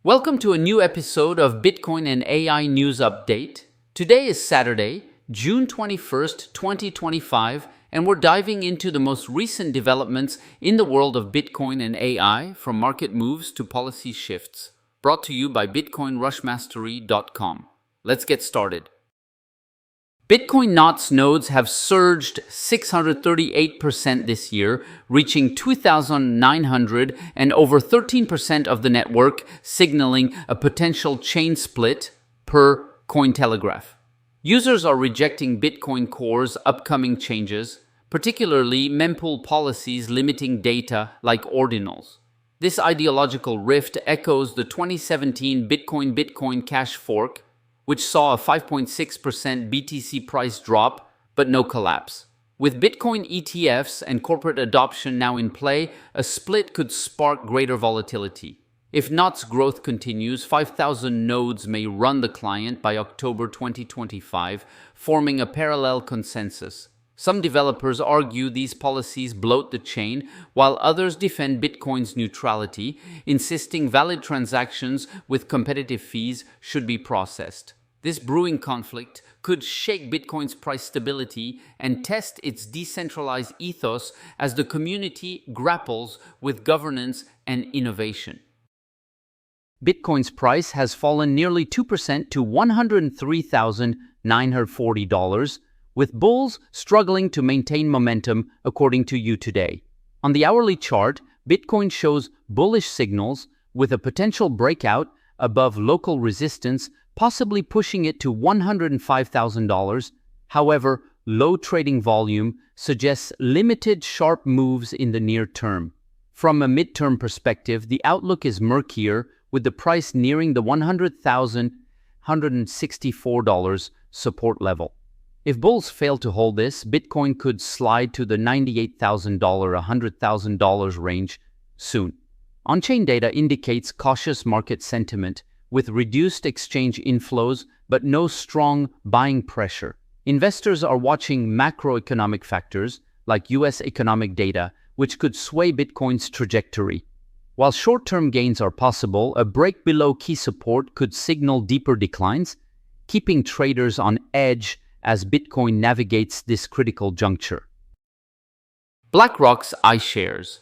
Welcome to a new episode of Bitcoin and AI News Update. Today is Saturday, June 21st, 2025, and we're diving into the most recent developments in the world of Bitcoin and AI, from market moves to policy shifts. Brought to you by BitcoinRushMastery.com. Let's get started. Bitcoin NOT's nodes have surged 638% this year, reaching 2,900 and over 13% of the network, signaling a potential chain split, per Cointelegraph. Users are rejecting Bitcoin Core's upcoming changes, particularly mempool policies limiting data like ordinals. This ideological rift echoes the 2017 Bitcoin Cash fork, which saw a 5.6% BTC price drop, but no collapse. With Bitcoin ETFs and corporate adoption now in play, a split could spark greater volatility. If NOT's growth continues, 5,000 nodes may run the client by October 2025, forming a parallel consensus. Some developers argue these policies bloat the chain, while others defend Bitcoin's neutrality, insisting valid transactions with competitive fees should be processed. This brewing conflict could shake Bitcoin's price stability and test its decentralized ethos as the community grapples with governance and innovation. Bitcoin's price has fallen nearly 2% to $103,940, with bulls struggling to maintain momentum, according to You Today. On the hourly chart, Bitcoin shows bullish signals, with a potential breakout above local resistance, possibly pushing it to $105,000. However, low trading volume suggests limited sharp moves in the near term. From a midterm perspective, the outlook is murkier, with the price nearing the $100,164 support level. If bulls fail to hold this, Bitcoin could slide to the $98,000, $100,000 range soon. On-chain data indicates cautious market sentiment, with reduced exchange inflows but no strong buying pressure. Investors are watching macroeconomic factors like U.S. economic data, which could sway Bitcoin's trajectory. While short-term gains are possible, a break below key support could signal deeper declines, keeping traders on edge as Bitcoin navigates this critical juncture. BlackRock's iShares.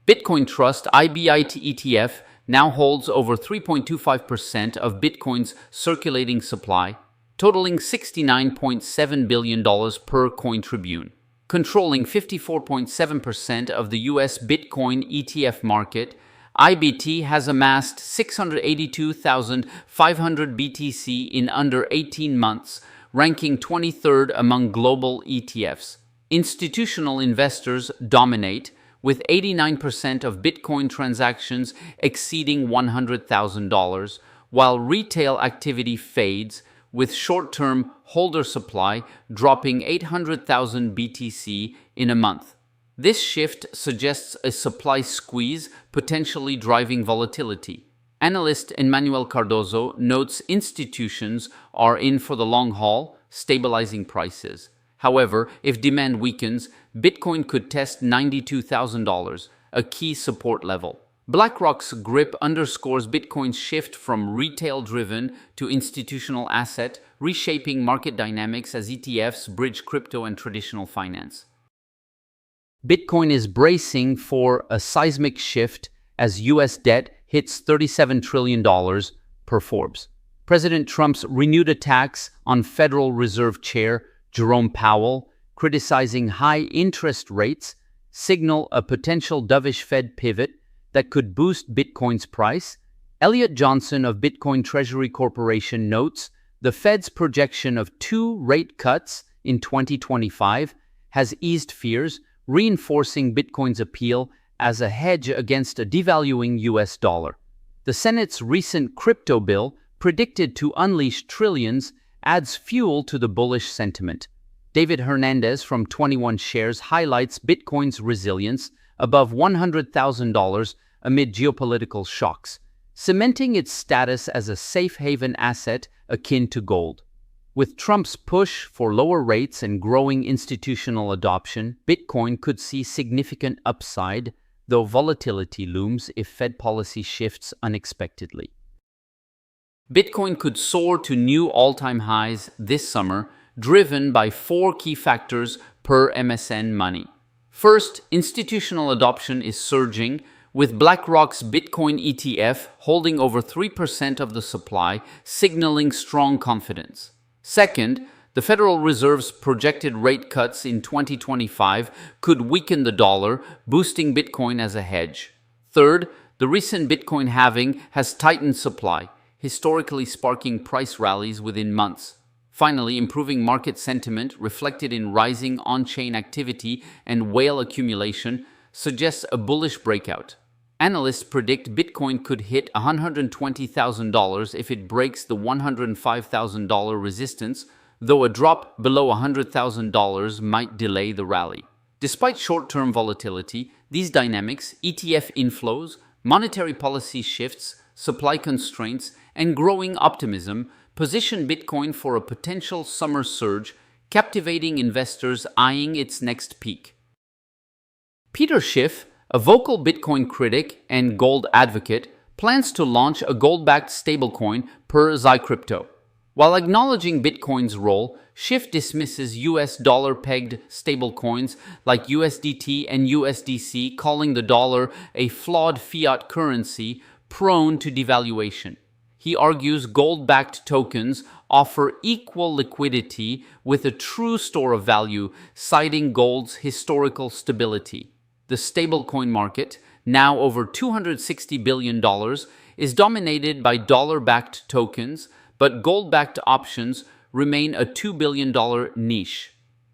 Bitcoin Trust IBIT ETF now holds over 3.25% of Bitcoin's circulating supply, totaling $69.7 billion per Coin Tribune. Controlling 54.7% of the US Bitcoin ETF market, IBT has amassed 682,500 BTC in under 18 months, ranking 23rd among global ETFs. Institutional investors dominate, with 89% of Bitcoin transactions exceeding $100,000, while retail activity fades, with short-term holder supply dropping 800,000 BTC in a month. This shift suggests a supply squeeze, potentially driving volatility. Analyst Emmanuel Cardozo notes institutions are in for the long haul, stabilizing prices. However, if demand weakens, Bitcoin could test $92,000, a key support level. BlackRock's grip underscores Bitcoin's shift from retail-driven to institutional asset, reshaping market dynamics as ETFs bridge crypto and traditional finance. Bitcoin is bracing for a seismic shift as U.S. debt hits $37 trillion, per Forbes. President Trump's renewed attacks on Federal Reserve Chair Jerome Powell, criticizing high interest rates, signal a potential dovish Fed pivot that could boost Bitcoin's price. Elliot Johnson of Bitcoin Treasury Corporation notes the Fed's projection of 2 rate cuts in 2025 has eased fears, reinforcing Bitcoin's appeal as a hedge against a devaluing US dollar. The Senate's recent crypto bill, predicted to unleash trillions, adds fuel to the bullish sentiment. David Hernandez from 21 Shares highlights Bitcoin's resilience above $100,000 amid geopolitical shocks, cementing its status as a safe haven asset akin to gold. With Trump's push for lower rates and growing institutional adoption, Bitcoin could see significant upside, though volatility looms if Fed policy shifts unexpectedly. Bitcoin could soar to new all-time highs this summer, driven by four key factors per MSN Money. First, institutional adoption is surging, with BlackRock's Bitcoin ETF holding over 3% of the supply, signaling strong confidence. Second, the Federal Reserve's projected rate cuts in 2025 could weaken the dollar, boosting Bitcoin as a hedge. Third, the recent Bitcoin halving has tightened supply, historically sparking price rallies within months. Finally, improving market sentiment reflected in rising on-chain activity and whale accumulation suggests a bullish breakout. Analysts predict Bitcoin could hit $120,000 if it breaks the $105,000 resistance, though a drop below $100,000 might delay the rally. Despite short-term volatility, these dynamics, ETF inflows, monetary policy shifts, supply constraints, and growing optimism position Bitcoin for a potential summer surge, captivating investors eyeing its next peak. Peter Schiff, a vocal Bitcoin critic and gold advocate, plans to launch a gold-backed stablecoin per Zycrypto. While acknowledging Bitcoin's role, Schiff dismisses US dollar-pegged stablecoins like USDT and USDC, calling the dollar a flawed fiat currency prone to devaluation. He argues gold-backed tokens offer equal liquidity with a true store of value, citing gold's historical stability. The stablecoin market, now over $260 billion, is dominated by dollar-backed tokens, but gold-backed options remain a $2 billion niche.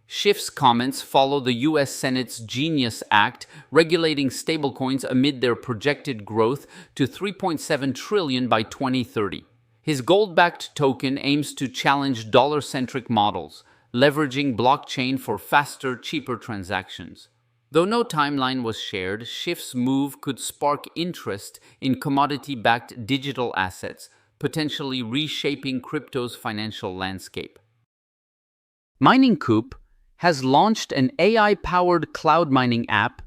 Schiff's comments follow the U.S. Senate's Genius Act, regulating stablecoins amid their projected growth to $3.7 trillion by 2030. His gold-backed token aims to challenge dollar-centric models, leveraging blockchain for faster, cheaper transactions. Though no timeline was shared, Schiff's move could spark interest in commodity-backed digital assets, potentially reshaping crypto's financial landscape. Mining Coop has launched an AI-powered cloud mining app,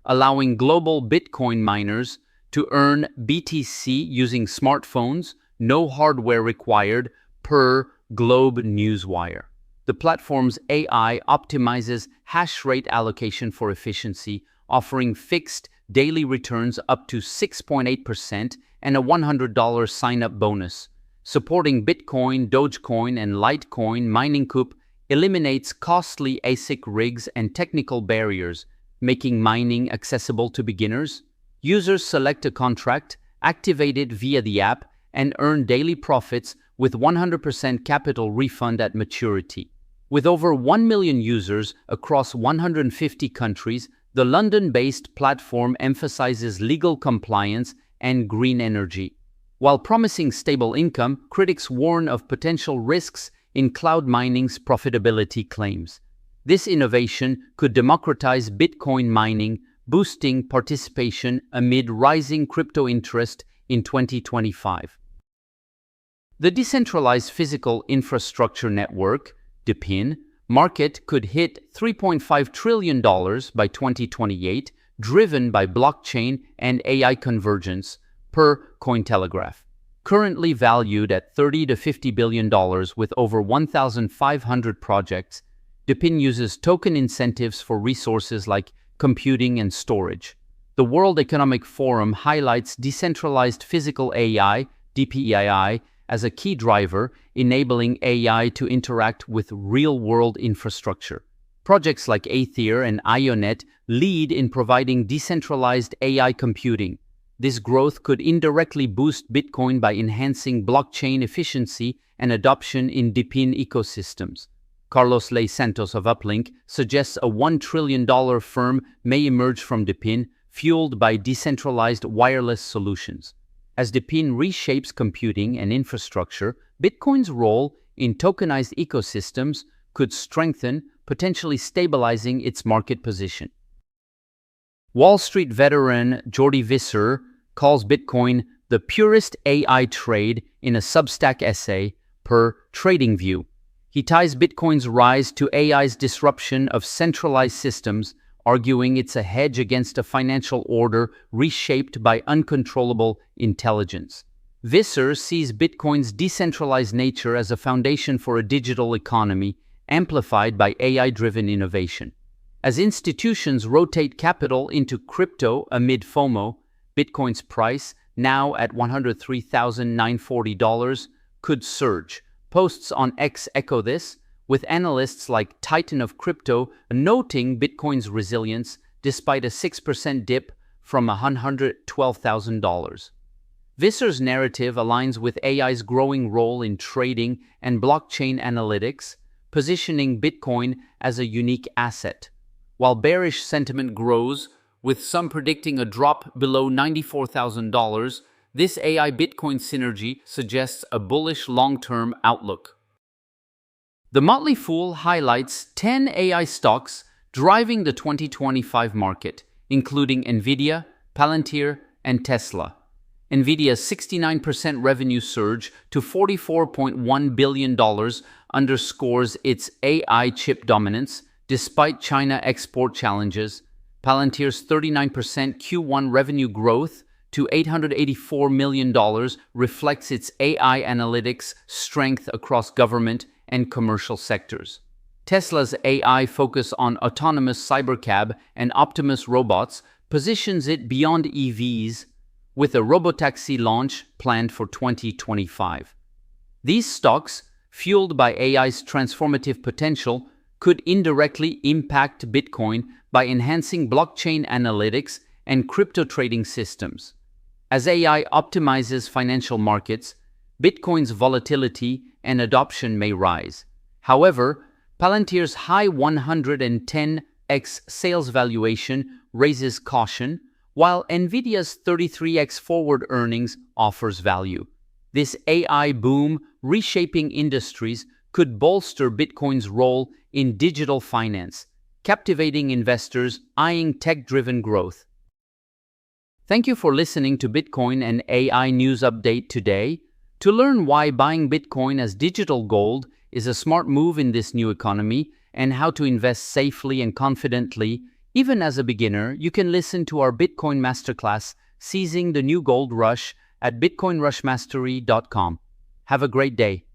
allowing global Bitcoin miners to earn BTC using smartphones, no hardware required, per Globe Newswire. The platform's AI optimizes hash rate allocation for efficiency, offering fixed daily returns up to 6.8% and a $100 sign-up bonus. Supporting Bitcoin, Dogecoin, and Litecoin, Mining Coop eliminates costly ASIC rigs and technical barriers, making mining accessible to beginners. Users select a contract, activate it via the app, and earn daily profits with 100% capital refund at maturity. With over 1 million users across 150 countries, the London-based platform emphasizes legal compliance and green energy. While promising stable income, critics warn of potential risks in cloud mining's profitability claims. This innovation could democratize Bitcoin mining, boosting participation amid rising crypto interest in 2025. The Decentralized Physical Infrastructure Network, DePIN, market could hit $3.5 trillion by 2028, driven by blockchain and AI convergence, per Cointelegraph. Currently valued at $30 to $50 billion with over 1,500 projects, DePIN uses token incentives for resources like computing and storage. The World Economic Forum highlights decentralized physical AI, DPEAI, as a key driver, enabling AI to interact with real-world infrastructure. Projects like Aether and IONET lead in providing decentralized AI computing. This growth could indirectly boost Bitcoin by enhancing blockchain efficiency and adoption in DePIN ecosystems. Carlos Ley Santos of Uplink suggests a $1 trillion firm may emerge from DePIN, fueled by decentralized wireless solutions. As DePIN reshapes computing and infrastructure, Bitcoin's role in tokenized ecosystems could strengthen, potentially stabilizing its market position. Wall Street veteran Jordi Visser calls Bitcoin the purest AI trade in a Substack essay, per TradingView. He ties Bitcoin's rise to AI's disruption of centralized systems, arguing it's a hedge against a financial order reshaped by uncontrollable intelligence. Visser sees Bitcoin's decentralized nature as a foundation for a digital economy amplified by AI-driven innovation. As institutions rotate capital into crypto amid FOMO, Bitcoin's price, now at $103,940, could surge. Posts on X echo this, with analysts like Titan of Crypto noting Bitcoin's resilience despite a 6% dip from $112,000. Visser's narrative aligns with AI's growing role in trading and blockchain analytics, positioning Bitcoin as a unique asset. While bearish sentiment grows, with some predicting a drop below $94,000, this AI-Bitcoin synergy suggests a bullish long-term outlook. The Motley Fool highlights 10 AI stocks driving the 2025 market, including Nvidia, Palantir, and Tesla. Nvidia's 69% revenue surge to $44.1 billion underscores its AI chip dominance, despite China export challenges. Palantir's 39% Q1 revenue growth to $884 million reflects its AI analytics strength across government and commercial sectors. Tesla's AI focus on autonomous cybercab and Optimus robots positions it beyond EVs, with a robotaxi launch planned for 2025. These stocks, fueled by AI's transformative potential, could indirectly impact Bitcoin by enhancing blockchain analytics and crypto trading systems. As AI optimizes financial markets, Bitcoin's volatility and adoption may rise. However, Palantir's high 110x sales valuation raises caution, while Nvidia's 33x forward earnings offers value. This AI boom reshaping industries could bolster Bitcoin's role in digital finance, captivating investors eyeing tech-driven growth. Thank you for listening to Bitcoin and AI News Update today. To learn why buying Bitcoin as digital gold is a smart move in this new economy and how to invest safely and confidently, even as a beginner, you can listen to our Bitcoin Masterclass, Seizing the New Gold Rush, at bitcoinrushmastery.com. Have a great day.